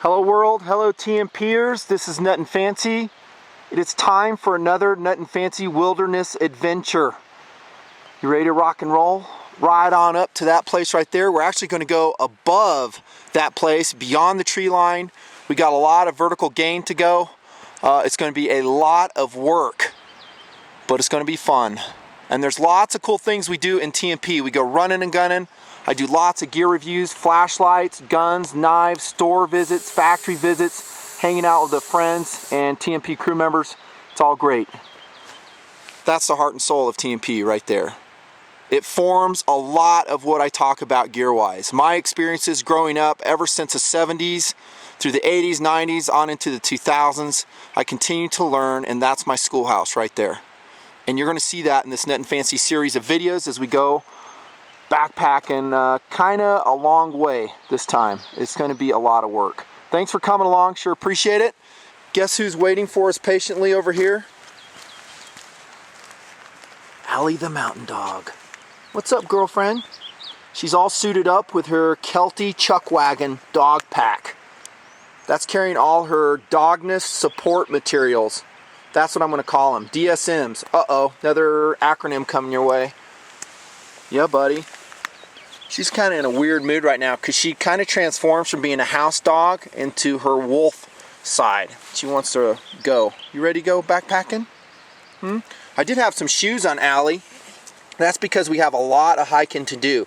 Hello world, hello TMPers, this is Nutnfancy. It is time for another Nutnfancy wilderness adventure. You ready to rock and roll? Ride on up to that place right there. We're actually going to go above that place, beyond the tree line. We got a lot of vertical gain to go. It's going to be a lot of work, but it's going to be fun. And there's lots of cool things we do in TMP. We go running and gunning. I do lots of gear reviews, flashlights, guns, knives, store visits, factory visits, hanging out with the friends and TMP crew members. It's all great. That's the heart and soul of TMP right there. It forms a lot of what I talk about gear-wise. My experiences growing up ever since the 70s, through the 80s, 90s, on into the 2000s, I continue to learn, and that's my schoolhouse right there. And you're going to see that in this Nutnfancy series of videos as we go backpacking kind of a long way this time. It's going to be a lot of work. Thanks for coming along, sure appreciate it. Guess who's waiting for us patiently over here? Allie the mountain dog. What's up, girlfriend? She's all suited up with her Kelty Chuck Wagon dog pack. That's carrying all her dogness support materials. That's what I'm going to call them, DSMs. Uh-oh, another acronym coming your way. Yeah, buddy. She's kind of in a weird mood right now because she kind of transforms from being a house dog into her wolf side. She wants to go. You ready to go backpacking? I did have some shoes on Allie. That's because we have a lot of hiking to do.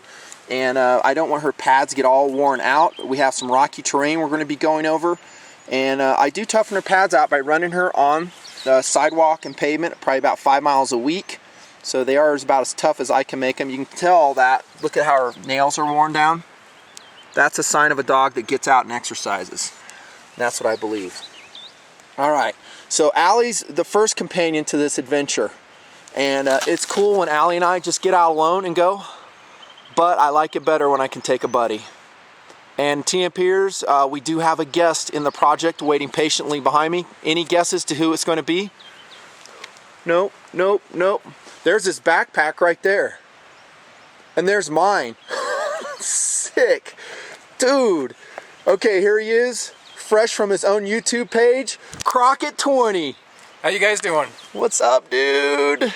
And I don't want her pads to get all worn out. We have some rocky terrain we're going to be going over. And I do toughen her pads out by running her on the sidewalk and pavement, probably about 5 miles a week. So they are about as tough as I can make them. You can tell that. Look at how her nails are worn down. That's a sign of a dog that gets out and exercises. That's what I believe. All right. So Allie's the first companion to this adventure. And it's cool when Allie and I just get out alone and go. But I like it better when I can take a buddy. And TMPers, we do have a guest in the project waiting patiently behind me. Any guesses to who it's going to be? Nope, nope, nope. There's this backpack right there. And there's mine. Sick. Dude. Okay, here he is. Fresh from his own YouTube page. Crockett20. How you guys doing? What's up, dude?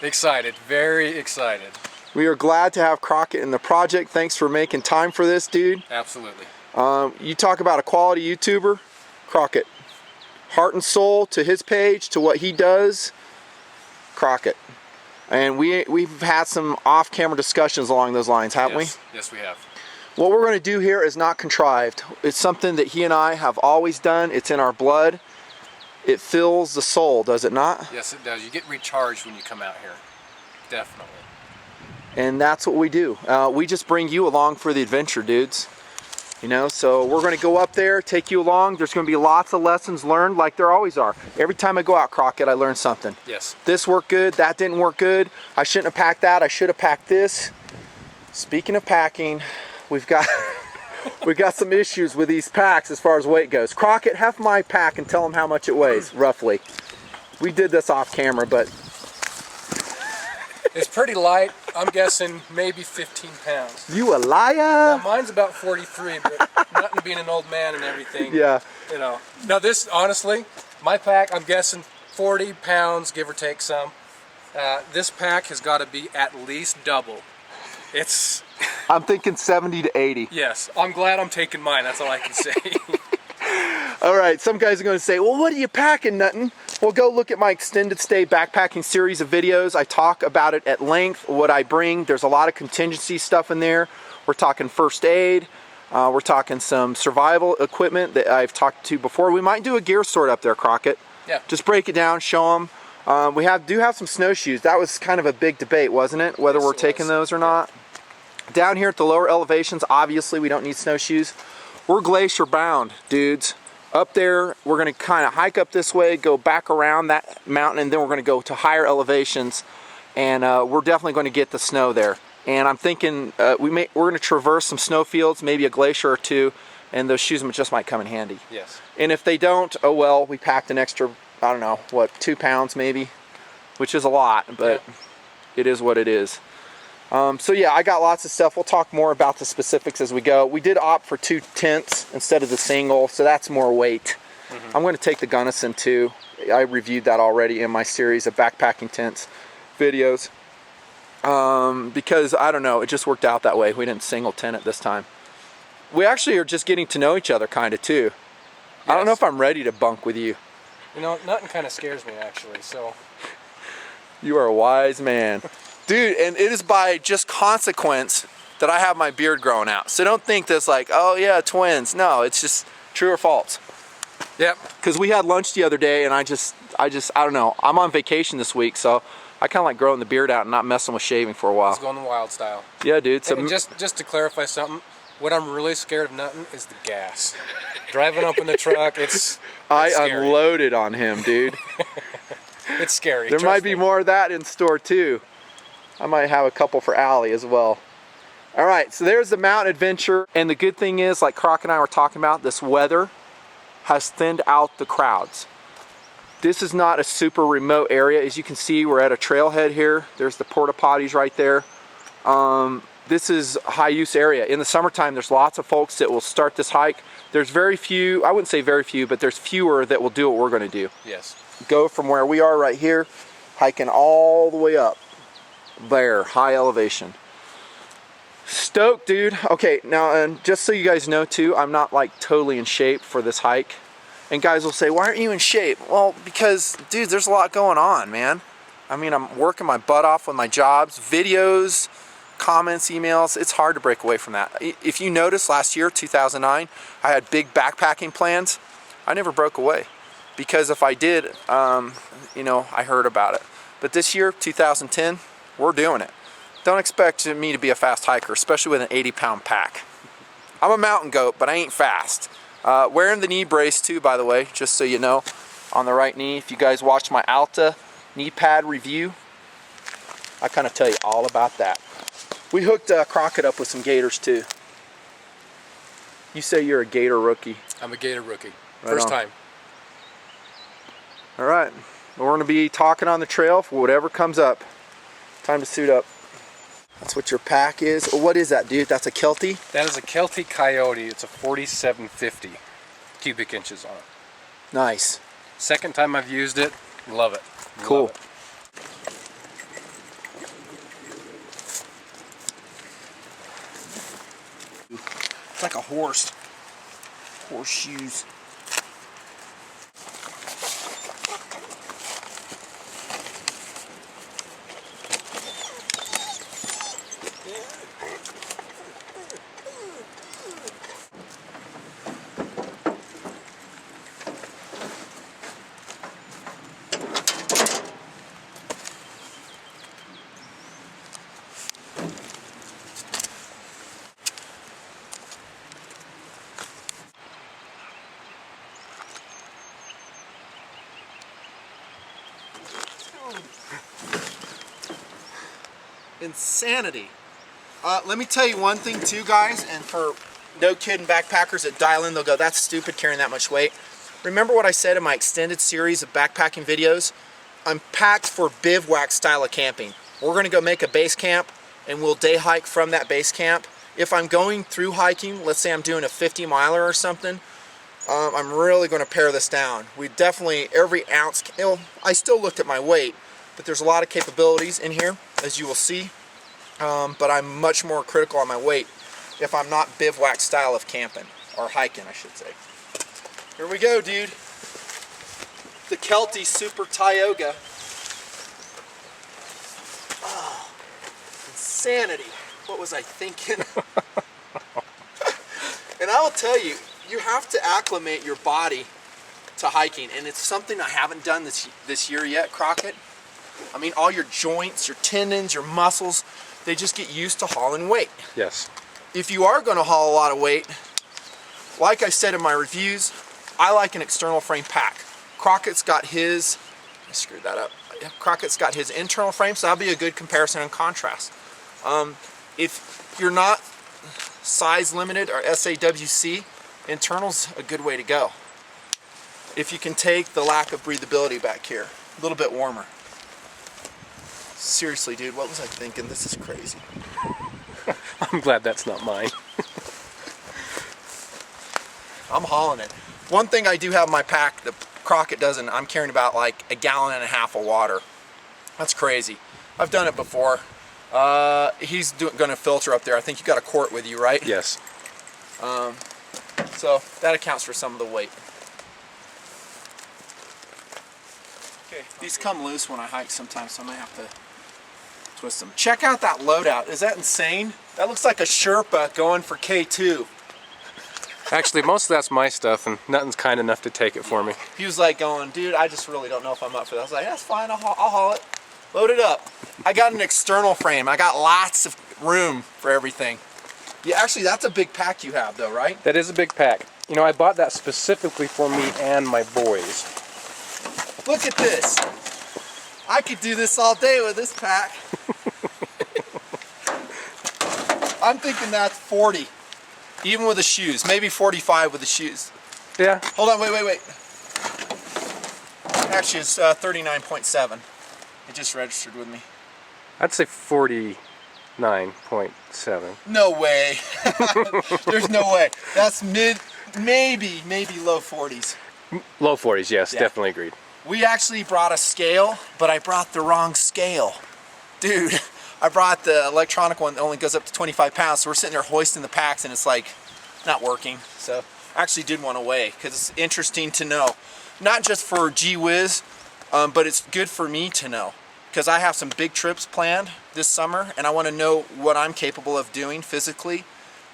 Excited. Very excited. We are glad to have Crockett in the project. Thanks for making time for this, dude. Absolutely. You talk about a quality YouTuber. Crockett. Heart and soul to his page, to what he does. Crockett. And we've had some off-camera discussions along those lines, haven't we? Yes, we have. What we're going to do here is not contrived. It's something that he and I have always done. It's in our blood. It fills the soul, does it not? Yes, it does. You get recharged when you come out here. Definitely. And that's what we do. We just bring you along for the adventure, dudes. You know, so we're going to go up there, take you along. There's going to be lots of lessons learned, like there always are. Every time I go out, Crockett, I learn something. Yes. This worked good, that didn't work good. I shouldn't have packed that, I should have packed this. Speaking of packing, we've got some issues with these packs as far as weight goes. Crockett, have my pack and tell them how much it weighs, roughly. We did this off camera, but... It's pretty light. I'm guessing maybe 15 pounds. You a liar? Now, mine's about 43, but nothing being an old man and everything. Yeah. You know. Now this, honestly, my pack, I'm guessing 40 pounds, give or take some. This pack has got to be at least double. It's... I'm thinking 70 to 80. Yes. I'm glad I'm taking mine. That's all I can say. All right, some guys are going to say, well, what are you packing, Nuttin? Well, go look at my extended stay backpacking series of videos. I talk about it at length, what I bring. There's a lot of contingency stuff in there. We're talking first aid. We're talking some survival equipment that I've talked to before. We might do a gear sort up there, Crockett. Yeah. Just break it down, show them. We do have some snowshoes. That was kind of a big debate, wasn't it? Whether we're taking those or not. Down here at the lower elevations, obviously we don't need snowshoes. We're glacier bound, dudes. Up there, we're going to kind of hike up this way, go back around that mountain, and then we're going to go to higher elevations, and we're definitely going to get the snow there. And I'm thinking we're going to traverse some snow fields, maybe a glacier or two, and those shoes just might come in handy. Yes. And if they don't, oh well, we packed an extra, I don't know, what, 2 pounds maybe, which is a lot, but it is what it is. So yeah, I got lots of stuff. We'll talk more about the specifics as we go. We did opt for 2 tents instead of the single, so that's more weight. I'm going to take the Gunnison too. I reviewed that already in my series of backpacking tents videos. Because I don't know, it just worked out that way. We didn't single tent it this time. We actually are just getting to know each other kind of too. Yes. I don't know if I'm ready to bunk with you. You know, nothing kind of scares me actually, so. You are a wise man. Dude, and it is by just consequence that I have my beard growing out. So don't think this like, oh yeah, twins. No, it's just true or false. Yep. Because we had lunch the other day and I don't know. I'm on vacation this week, so I kind of like growing the beard out and not messing with shaving for a while. It's going the wild style. Yeah, dude. So and just to clarify something, what I'm really scared of nothing is the gas. Driving up in the truck, it's scary. Unloaded on him, dude. It's scary. There might be more of that in store too. I might have a couple for Allie as well. All right, so there's the mountain adventure. And the good thing is, like Croc and I were talking about, this weather has thinned out the crowds. This is not a super remote area. As you can see, we're at a trailhead here. There's the porta potties right there. This is a high use area. In the summertime, there's lots of folks that will start this hike. There's very few, I wouldn't say very few, but there's fewer that will do what we're gonna do. Yes. Go from where we are right here, hiking all the way up there, high elevation. Stoked, dude. Okay, now, and just so you guys know too, I'm not like totally in shape for this hike. And guys will say, why aren't you in shape? Well, because, dude, there's a lot going on, man. I mean, I'm working my butt off with my jobs, videos, comments, emails. It's hard to break away from that. If you notice, last year, 2009, I had big backpacking plans. I never broke away. Because if I did, you know, I heard about it. But this year, 2010, we're doing it. Don't expect me to be a fast hiker, especially with an 80-pound pack. I'm a mountain goat, but I ain't fast. Wearing the knee brace too, by the way, just so you know, on the right knee. If you guys watched my Alta knee pad review, I kind of tell you all about that. We hooked Crockett up with some gators too. You say you're a gator rookie. I'm a gator rookie. Right First on. time. All right, we're going to be talking on the trail for whatever comes up. Time to suit up. That's what your pack is. What is that, dude? That's a Kelty? That is a Kelty Coyote. It's a 4750 cubic inches on it. Nice. Second time I've used it. Love it. Cool. Love it. It's like a horse. Horseshoes. Insanity. Let me tell you one thing too, guys, and for no kidding backpackers that dial in, they'll go, that's stupid carrying that much weight. Remember what I said in my extended series of backpacking videos? I'm packed for bivouac style of camping. We're gonna go make a base camp and we'll day hike from that base camp. If I'm going through hiking, let's say I'm doing a 50 miler or something, I'm really gonna pare this down. We definitely, every ounce, you know, I still looked at my weight, but there's a lot of capabilities in here, as you will see. But I'm much more critical on my weight if I'm not bivouac style of camping, or hiking, I should say. Here we go, dude. The Kelty Super Tioga. Oh, insanity. What was I thinking? And I will tell you, you have to acclimate your body to hiking, and it's something I haven't done this year yet, Crockett. I mean, all your joints, your tendons, your muscles, they just get used to hauling weight. Yes. If you are going to haul a lot of weight, like I said in my reviews, I like an external frame pack. Crockett's got his, I screwed that up. Crockett's got his internal frame, so that'll be a good comparison and contrast. If you're not size limited or SAWC, internal's a good way to go. If you can take the lack of breathability back here, a little bit warmer. Seriously, dude, what was I thinking? This is crazy. I'm glad that's not mine. I'm hauling it. One thing I do have in my pack, the Crockett doesn't, I'm carrying about like 1.5 gallons of water. That's crazy. I've done it before. He's going to filter up there. I think you got a quart with you, right? Yes. So that accounts for some of the weight. Okay, these come loose when I hike sometimes, so I might have to twist them. Check out that loadout. Is that insane? That looks like a Sherpa going for K2. Actually, most of that's my stuff, and Nutn's kind enough to take it for me. He was like going, dude, I just really don't know if I'm up for that. I was like, that's fine, I'll haul it. Load it up. I got an external frame. I got lots of room for everything. Yeah, actually, that's a big pack you have, though, right? That is a big pack. You know, I bought that specifically for me and my boys. Look at this. I could do this all day with this pack. I'm thinking that's 40, even with the shoes. Maybe 45 with the shoes. Yeah. Hold on, wait. Actually, it's 39.7. It just registered with me. I'd say 49.7. No way. There's no way. That's maybe low 40s. Low 40s, yes, Yeah. definitely agreed. We actually brought a scale, but I brought the wrong scale. Dude, I brought the electronic one that only goes up to 25 pounds, so we're sitting there hoisting the packs and it's like not working. So I actually did want to weigh because it's interesting to know. Not just for gee whiz, but it's good for me to know. Because I have some big trips planned this summer and I want to know what I'm capable of doing physically.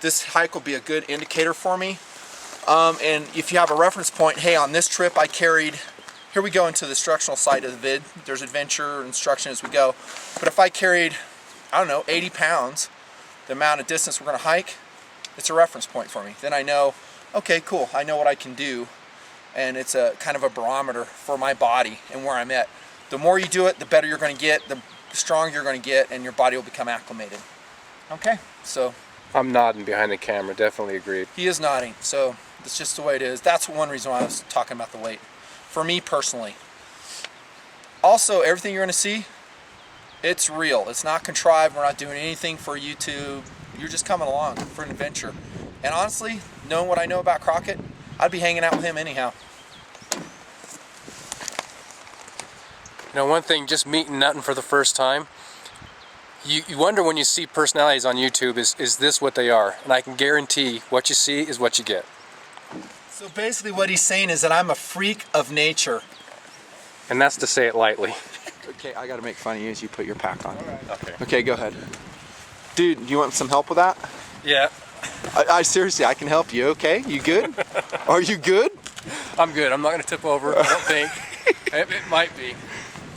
This hike will be a good indicator for me. And if you have a reference point, hey, on this trip I carried, here we go into the instructional side of the vid. There's adventure instruction as we go. But if I carried, I don't know, 80 pounds, the amount of distance we're going to hike, it's a reference point for me. Then I know, okay, cool, I know what I can do. And it's a kind of a barometer for my body and where I'm at. The more you do it, the better you're going to get, the stronger you're going to get, and your body will become acclimated. Okay, so. I'm nodding behind the camera, definitely agreed. He is nodding, so that's just the way it is. That's one reason why I was talking about the weight. For me personally. Also, everything you're going to see, it's real. It's not contrived. We're not doing anything for YouTube. You're just coming along for an adventure. And honestly, knowing what I know about Crockett, I'd be hanging out with him anyhow. You know, one thing, just meeting Nutn for the first time, you wonder when you see personalities on YouTube, is this what they are? And I can guarantee what you see is what you get. So basically what he's saying is that I'm a freak of nature. And that's to say it lightly. Okay, I gotta make fun of you as you put your pack on. Okay. Okay, go ahead. Dude, do you want some help with that? Yeah. I seriously, I can help you, okay? You good? Are you good? I'm good. I'm not going to tip over, I don't think. It might be.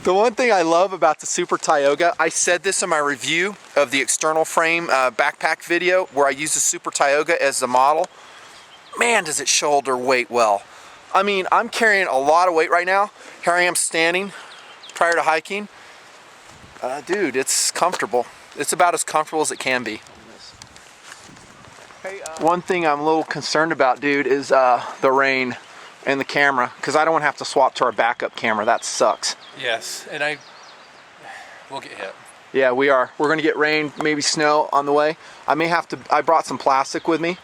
The one thing I love about the Super Tioga, I said this in my review of the external frame backpack video where I use the Super Tioga as the model. Man, does it shoulder weight well. I mean, I'm carrying a lot of weight right now. Here I am standing prior to hiking. Dude, it's comfortable. It's about as comfortable as it can be. One thing I'm a little concerned about, dude, is the rain and the camera, because I don't want to have to swap to our backup camera. That sucks. Yes, and we'll get hit. Yeah, we are. We're going to get rain, maybe snow on the way. I brought some plastic with me.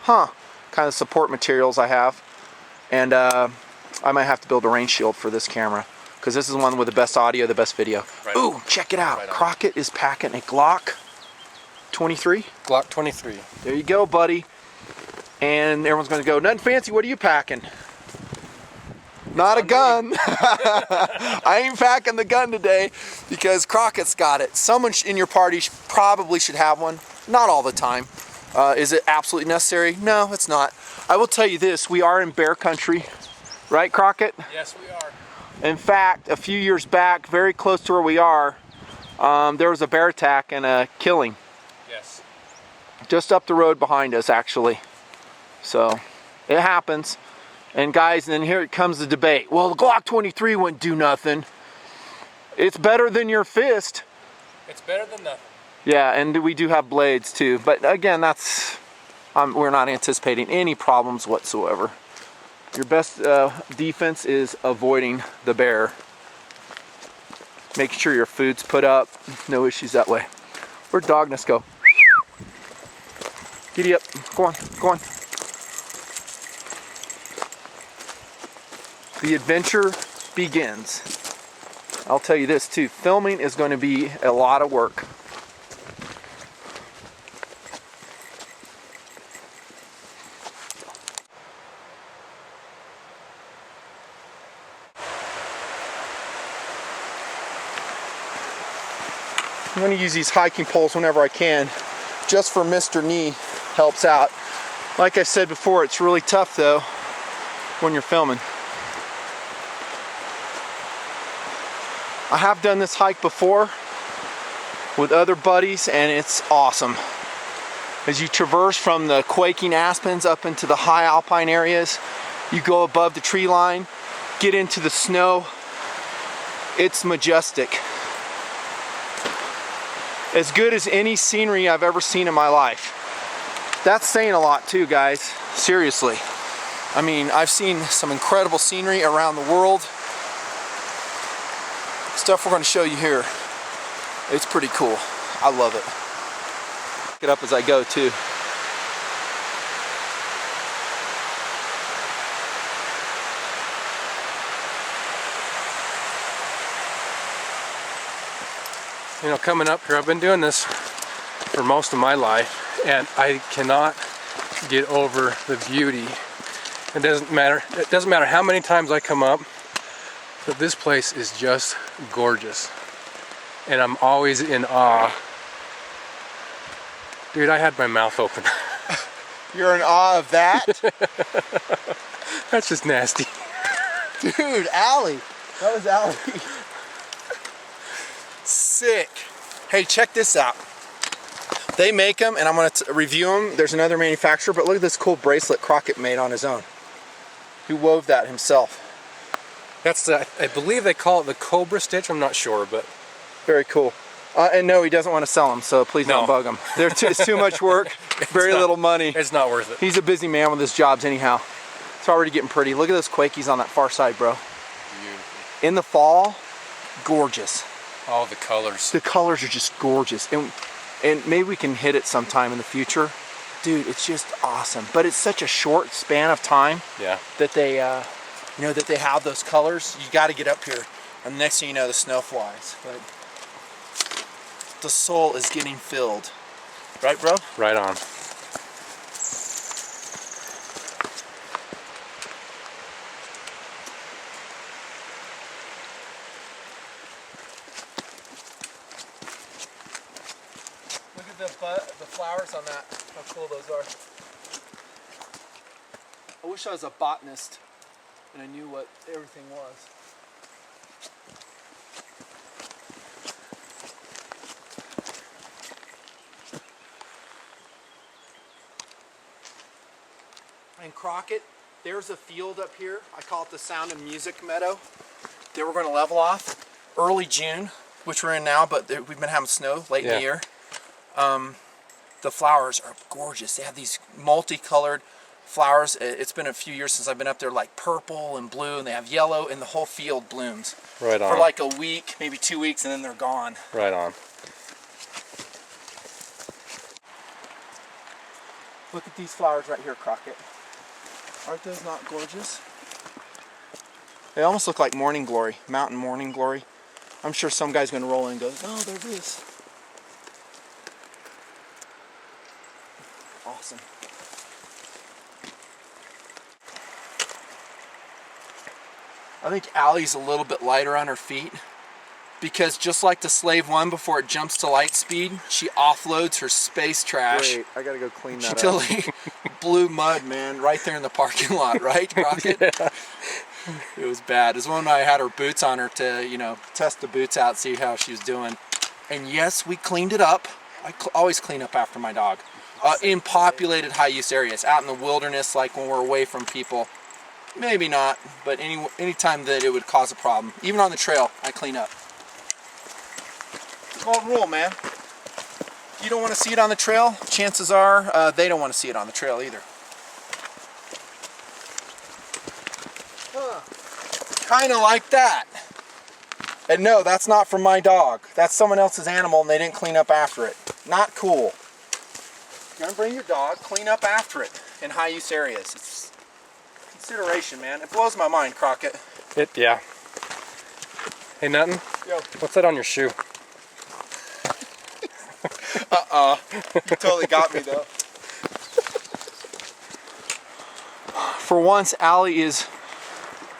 Kind of support materials I have. And I might have to build a rain shield for this camera, because this is one with the best audio, the best video. Right. Ooh, check it out. Right on. Crockett is packing a Glock 23. Glock 23. There you go, buddy. And everyone's going to go, Nutnfancy, what are you packing? Not a gun. I ain't packing the gun today because Crockett's got it. Someone in your party probably should have one. Not all the time. Is it absolutely necessary? No, it's not. I will tell you this, we are in bear country. Right, Crockett? Yes, we are. In fact, a few years back, very close to where we are, there was a bear attack and a killing. Yes. Just up the road behind us, actually. So, it happens. And guys, then here it comes the debate. Well, the Glock 23 wouldn't do nothing. It's better than your fist. It's better than nothing. Yeah, and we do have blades too. But again, we're not anticipating any problems whatsoever. Your best defense is avoiding the bear. Making sure your food's put up. No issues that way. Where'd Dogness go? Giddy up. Go on. Go on. The adventure begins. I'll tell you this too. Filming is going to be a lot of work. I'm going to use these hiking poles whenever I can, just for Mr. Knee helps out. Like I said before, it's really tough though when you're filming. I have done this hike before with other buddies and it's awesome. As you traverse from the quaking aspens up into the high alpine areas, you go above the tree line, get into the snow. It's majestic. As good as any scenery I've ever seen in my life. That's saying a lot too, guys. Seriously. I mean, I've seen some incredible scenery around the world. Stuff we're going to show you here. It's pretty cool. I love it. Pick it up as I go too. You know, coming up here, I've been doing this for most of my life, and I cannot get over the beauty. It doesn't matter how many times I come up, but this place is just gorgeous. And I'm always in awe. Dude, I had my mouth open. You're in awe of that? That's just nasty. Dude, Allie. That was Allie. Sick. Hey, check this out. They make them, and I'm going to review them. There's another manufacturer, but look at this cool bracelet Crockett made on his own. He wove that himself. That's, I believe they call it the Cobra Stitch. I'm not sure, but... Very cool. And no, he doesn't want to sell them, so please don't bug him. It's too much work, very little money. It's not worth it. He's a busy man with his jobs anyhow. It's already getting pretty. Look at those Quakies on that far side, bro. Beautiful. In the fall, gorgeous. All the colors. The colors are just gorgeous. And maybe we can hit it sometime in the future. Dude, it's just awesome. But it's such a short span of time that they, that they have those colors. You got to get up here. And the next thing you know, the snow flies. But the soul is getting filled. Right, bro? Right on. The flowers on that, how cool those are. I wish I was a botanist and I knew what everything was. And Crockett, there's a field up here. I call it the Sound of Music Meadow. They were going to level off early June, which we're in now, but we've been having snow late in the year. The flowers are gorgeous. They have these multicolored flowers. It's been a few years since I've been up there, like purple and blue, and they have yellow, and the whole field blooms. Right on. For like a week, maybe 2 weeks, and then they're gone. Right on. Look at these flowers right here, Crockett. Aren't those not gorgeous? They almost look like morning glory, mountain morning glory. I'm sure some guy's going to roll in and go, oh, they're this. Awesome. I think Allie's a little bit lighter on her feet because just like the Slave 1 before it jumps to light speed, she offloads her space trash. Wait, I gotta go clean that She up. totally Blew mud, man, right there in the parking lot, right, Crockett? Yeah. It was bad. It was when I had her boots on her to, test the boots out, see how she was doing. And yes, we cleaned it up. I always clean up after my dog. In populated high-use areas, out in the wilderness, like when we're away from people. Maybe not, but any time that it would cause a problem. Even on the trail, I clean up. Golden rule, man. If you don't want to see it on the trail, chances are they don't want to see it on the trail either. Kind of like that. And no, that's not from my dog. That's someone else's animal and they didn't clean up after it. Not cool. You're gonna bring your dog, clean up after it in high use areas. It's consideration, man. It blows my mind, Crockett. Yeah. Hey, Nutton. Yo. What's that on your shoe? You totally got me though. For once, Allie is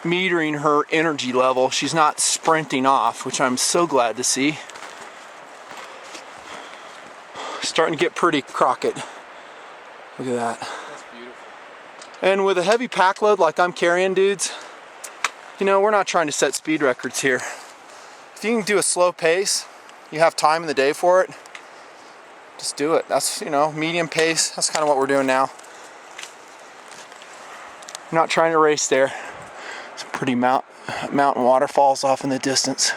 metering her energy level. She's not sprinting off, which I'm so glad to see. Starting to get pretty, Crockett. Look at that. That's beautiful. And with a heavy pack load like I'm carrying, dudes, you know, we're not trying to set speed records here. If you can do a slow pace, you have time in the day for it, just do it. That's, you know, medium pace. That's kind of what we're doing now. I'm not trying to race there. Some pretty mountain waterfalls off in the distance.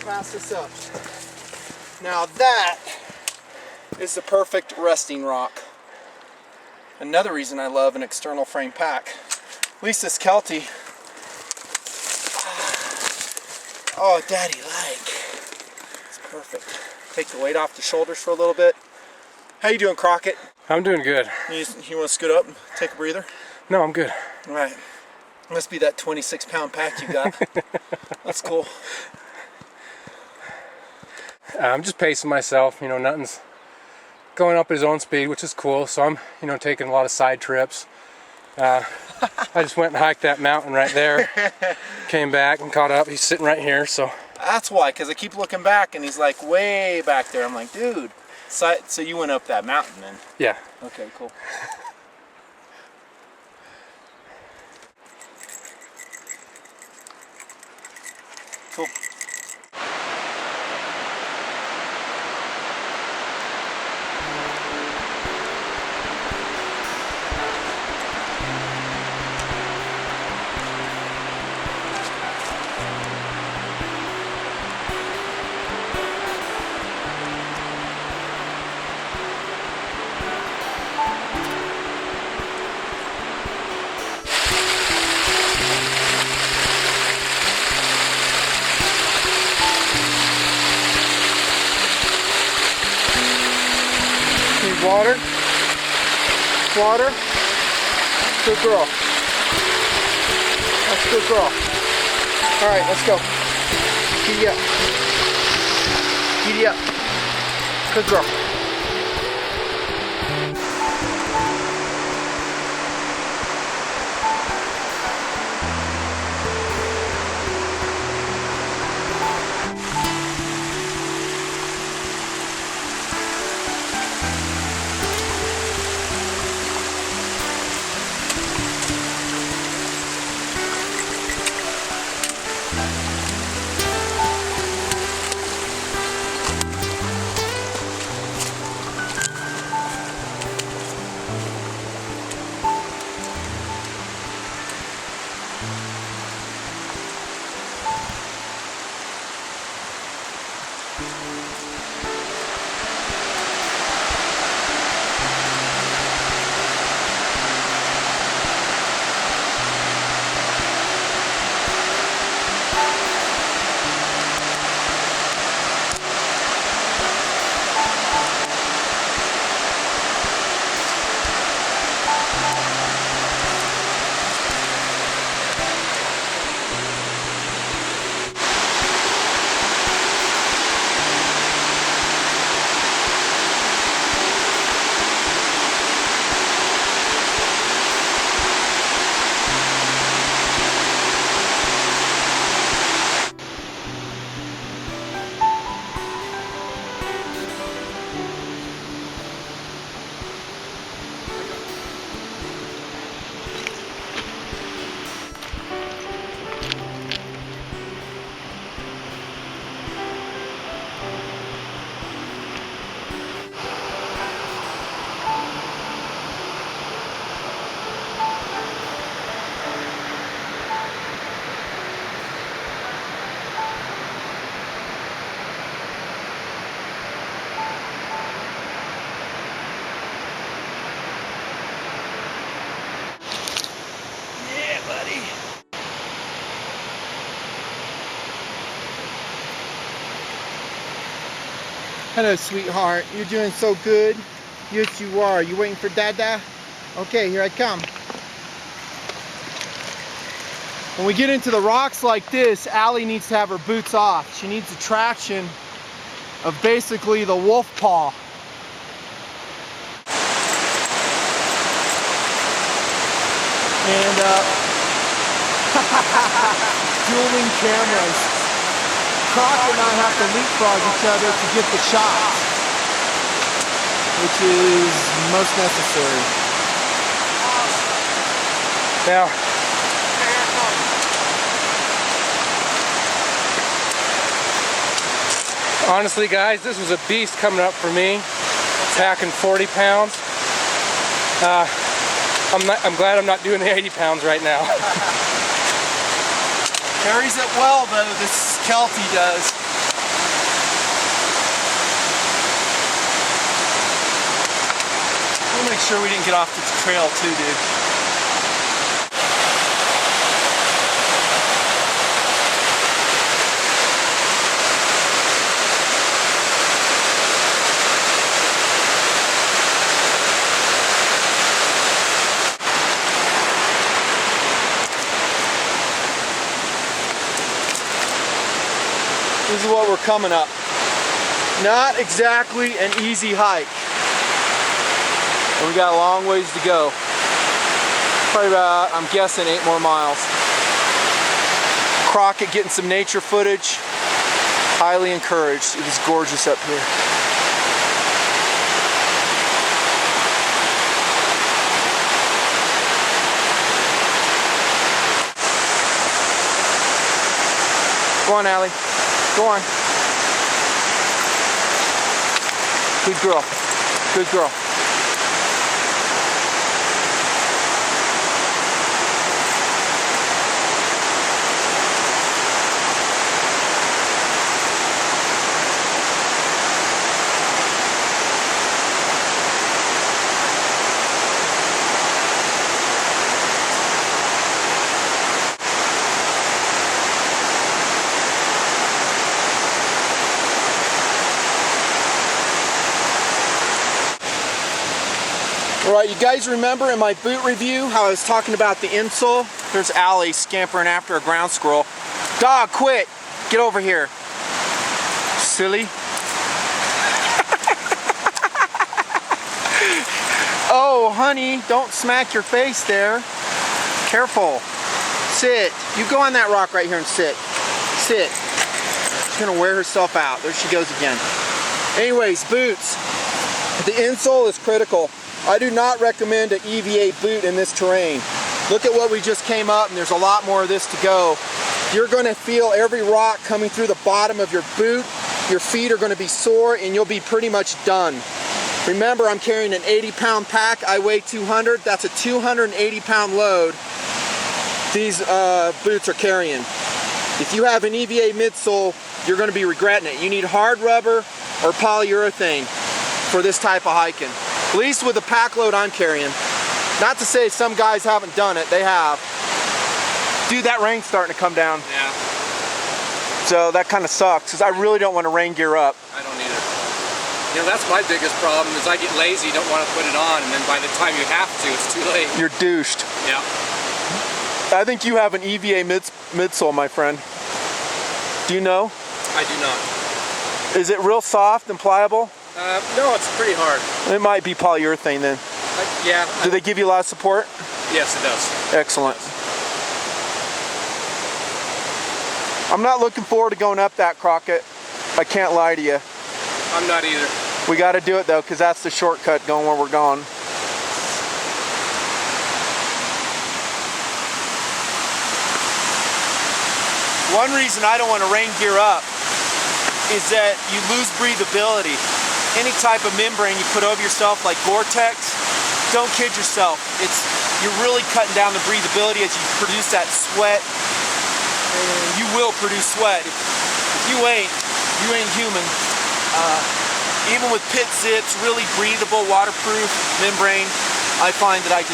Pass this up. Now that is the perfect resting rock. Another reason I love an external frame pack. At least this Kelty. Oh, daddy like. It's perfect. Take the weight off the shoulders for a little bit. How you doing, Crockett? I'm doing good. You want to scoot up and take a breather? No, I'm good. All right. Must be that 26-pound pack you got. That's cool. I'm just pacing myself, you know, Nutton's going up at his own speed, which is cool, so I'm, you know, taking a lot of side trips. I just went and hiked that mountain right there, came back and caught up. He's sitting right here, so. That's why, because I keep looking back and he's like way back there. I'm like, dude, so you went up that mountain then? Yeah. Okay, cool. Cool. Water. Water. Good girl. That's a good girl. All right, let's go. Giddy up. Giddy up. Good girl. Hello, sweetheart. You're doing so good. Yes, you are. You waiting for Dada? Okay, here I come. When we get into the rocks like this, Allie needs to have her boots off. She needs the traction of basically the wolf paw. And dueling cameras. Croc and I have to leapfrog each other to get the shots, which is most necessary. Now, honestly, guys, this was a beast coming up for me, packing 40 pounds. I'm glad I'm not doing the 80 pounds right now. Carries it well though, this Kelty does. We'll make sure we didn't get off the trail too, dude. This is what we're coming up. Not exactly an easy hike. And we got a long ways to go. Probably about, I'm guessing, 8 more miles. Crockett getting some nature footage. Highly encouraged. It is gorgeous up here. Go on, Allie. Go on. Good girl. Good girl. Alright, you guys remember in my boot review how I was talking about the insole? There's Allie scampering after a ground squirrel. Dog, quit! Get over here. Silly. Oh, honey, don't smack your face there. Careful. Sit. You go on that rock right here and sit. Sit. She's gonna wear herself out. There she goes again. Anyways, boots. The insole is critical. I do not recommend an EVA boot in this terrain. Look at what we just came up, and there's a lot more of this to go. You're going to feel every rock coming through the bottom of your boot. Your feet are going to be sore, and you'll be pretty much done. Remember, I'm carrying an 80-pound pack. I weigh 200. That's a 280-pound load these boots are carrying. If you have an EVA midsole, you're going to be regretting it. You need hard rubber or polyurethane for this type of hiking. At least with the pack load I'm carrying. Not to say some guys haven't done it, they have. Dude, that rain's starting to come down. Yeah. So that kind of sucks, because I really don't want to rain gear up. I don't either. You know, that's my biggest problem, is I get lazy, don't want to put it on, and then by the time you have to, it's too late. You're douched. Yeah. I think you have an EVA midsole, my friend. Do you know? I do not. Is it real soft and pliable? No, it's pretty hard. It might be polyurethane then. Yeah. Do they give you a lot of support? Yes, it does. Excellent. I'm not looking forward to going up that, Crockett. I can't lie to you. I'm not either. We got to do it though, because that's the shortcut going where we're going. One reason I don't want to rain gear up is that you lose breathability. Any type of membrane you put over yourself, like Gore-Tex, don't kid yourself. You're really cutting down the breathability as you produce that sweat. And you will produce sweat. If you ain't human. Even with pit zips, really breathable, waterproof membrane, I find that I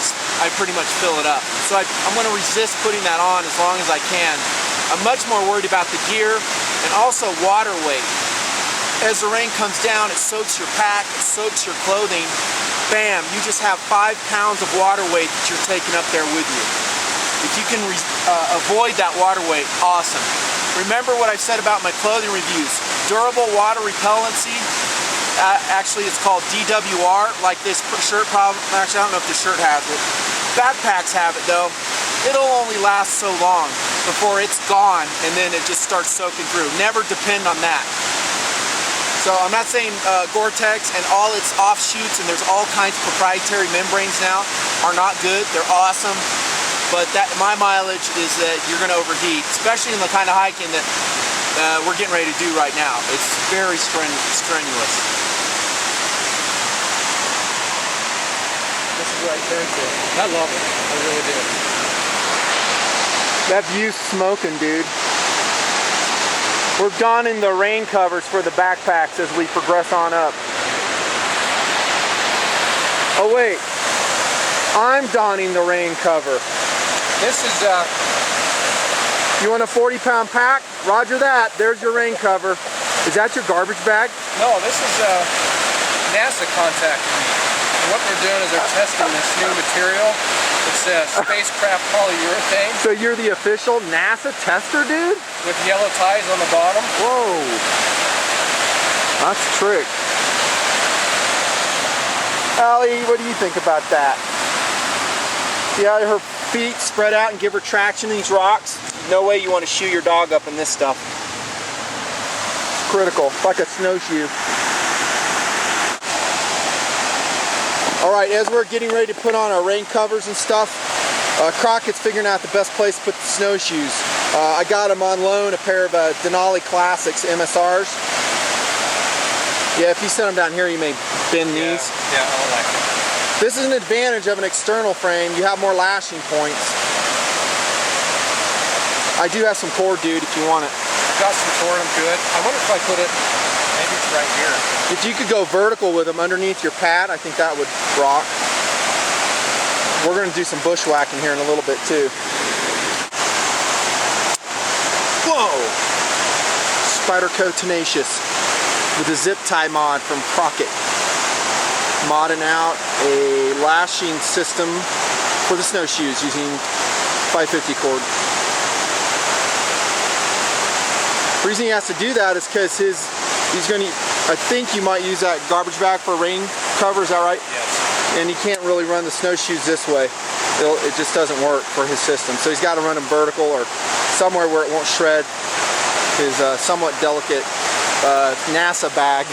pretty much fill it up. So I'm going to resist putting that on as long as I can. I'm much more worried about the gear and also water weight. as the rain comes down, it soaks your pack, it soaks your clothing. Bam, you just have 5 pounds of water weight that you're taking up there with you. If you can avoid that water weight, awesome. Remember what I said about my clothing reviews. Durable water repellency, actually it's called DWR, like this shirt probably, actually I don't know if this shirt has it. Backpacks have it though. It'll only last so long before it's gone and then it just starts soaking through. Never depend on that. So I'm not saying Gore-Tex and all its offshoots, and there's all kinds of proprietary membranes now, are not good. They're awesome. But my mileage is that you're going to overheat, especially in the kind of hiking that we're getting ready to do right now. It's very strenuous. This is what I turn to. I love it. I really do. That view's smoking, dude. We're donning the rain covers for the backpacks as we progress on up. Oh wait, I'm donning the rain cover. This is You want a 40-pound pack? Roger that. There's your rain cover. Is that your garbage bag? no, this is NASA contacted me. And what they're doing is they're testing this new material. It's spacecraft polyurethane. So you're the official NASA tester, dude? With yellow ties on the bottom. Whoa. That's a trick. Allie, what do you think about that? See how her feet spread out and give her traction in these rocks? No way you want to shoe your dog up in this stuff. It's critical. It's like a snowshoe. Alright, as we're getting ready to put on our rain covers and stuff, Crockett's figuring out the best place to put the snowshoes. I got him on loan a pair of Denali Classics MSRs. Yeah, if you send them down here, you may bend these. Yeah, I like it. This is an advantage of an external frame. You have more lashing points. I do have some cord, dude, if you want it. Got some cord, I'm good. I wonder if I put it, maybe it's right here. If you could go vertical with them underneath your pad, I think that would rock. We're going to do some bushwhacking here in a little bit too. Whoa! Spyderco Tenacious with a zip tie mod from Crockett. Modding out a lashing system for the snowshoes using 550 cord. The reason he has to do that is because he's going to, I think you might use that garbage bag for rain cover, is that right? Yes. And he can't really run the snowshoes this way. It just doesn't work for his system. So he's got to run them vertical or somewhere where it won't shred his somewhat delicate NASA bag.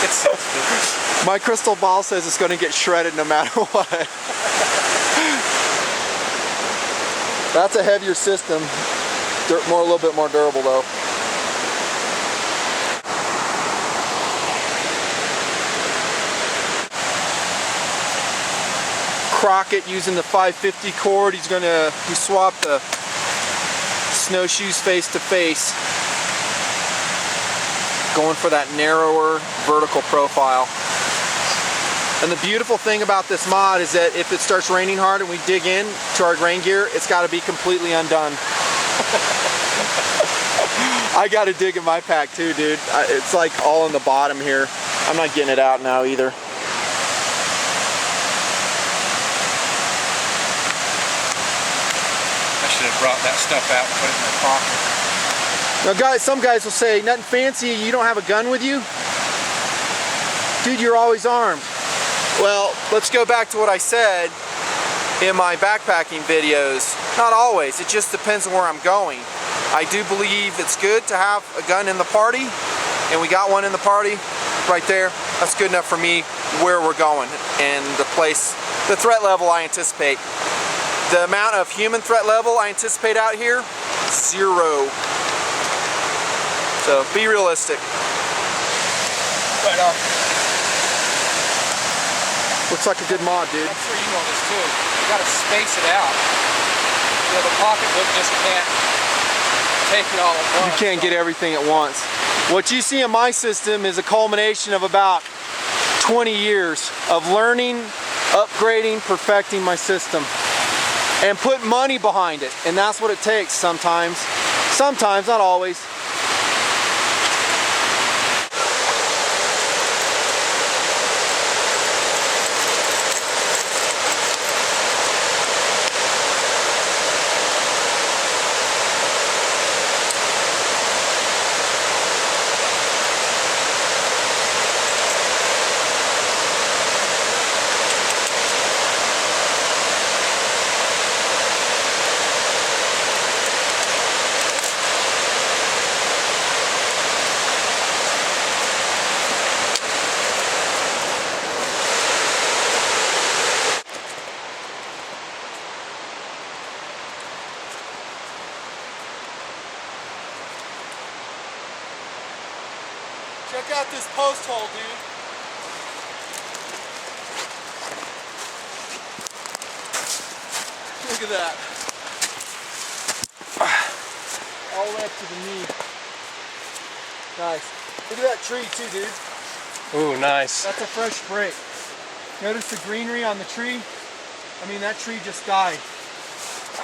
It's sensitive. My crystal ball says it's going to get shredded no matter what. That's a heavier system. A little bit more durable though. Crockett using the 550 cord. He swapped the snowshoes face to face, going for that narrower vertical profile. And the beautiful thing about this mod is that if it starts raining hard and we dig in to our rain gear, it's got to be completely undone. I got to dig in my pack too, dude. It's like all in the bottom here. I'm not getting it out now either. I should have brought that stuff out and put it in my pocket. Now guys, some guys will say, Nutnfancy, you don't have a gun with you? Dude, you're always armed. Well, let's go back to what I said in my backpacking videos. Not always, it just depends on where I'm going. I do believe it's good to have a gun in the party, and we got one in the party right there. That's good enough for me where we're going and the place, the threat level I anticipate. The amount of human threat level I anticipate out here, 0. So be realistic. Right on. Looks like a good mod, dude. I'm sure you know this too. You gotta space it out. You know, the pocketbook just can't take it all at once. You can't get everything at once. What you see in my system is a culmination of about 20 years of learning, upgrading, perfecting my system. And put money behind it. And that's what it takes sometimes. Sometimes, not always. out this post hole, dude. Look at that. All the way up to the knee. Nice. Look at that tree too, dude. Ooh, nice. That's a fresh break. Notice the greenery on the tree? I mean, that tree just died.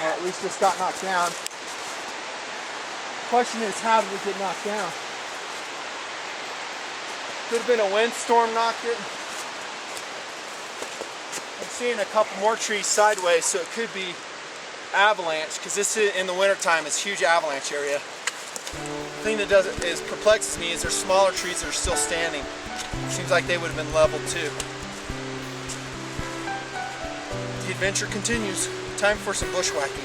Or at least just got knocked down. Question is, how did it get knocked down? Could have been a windstorm knocked it. I'm seeing a couple more trees sideways, so it could be avalanche, because this is, in the wintertime, it's a huge avalanche area. The thing that perplexes me is there's smaller trees that are still standing. Seems like they would have been leveled too. The adventure continues. Time for some bushwhacking.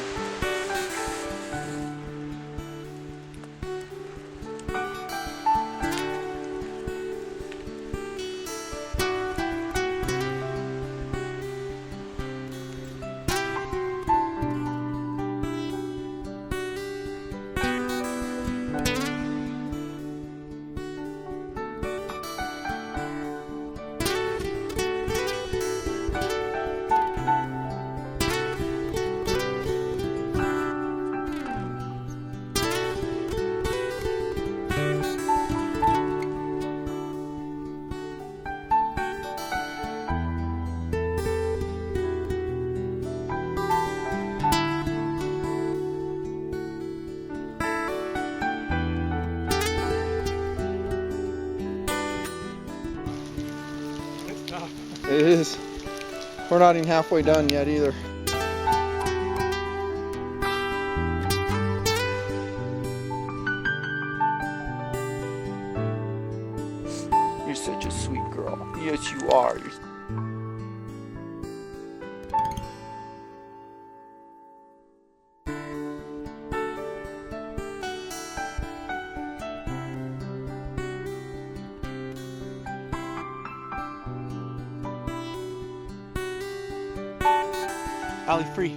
It is. We're not even halfway done yet either. You're such a sweet girl. Yes, you are. Ollie free.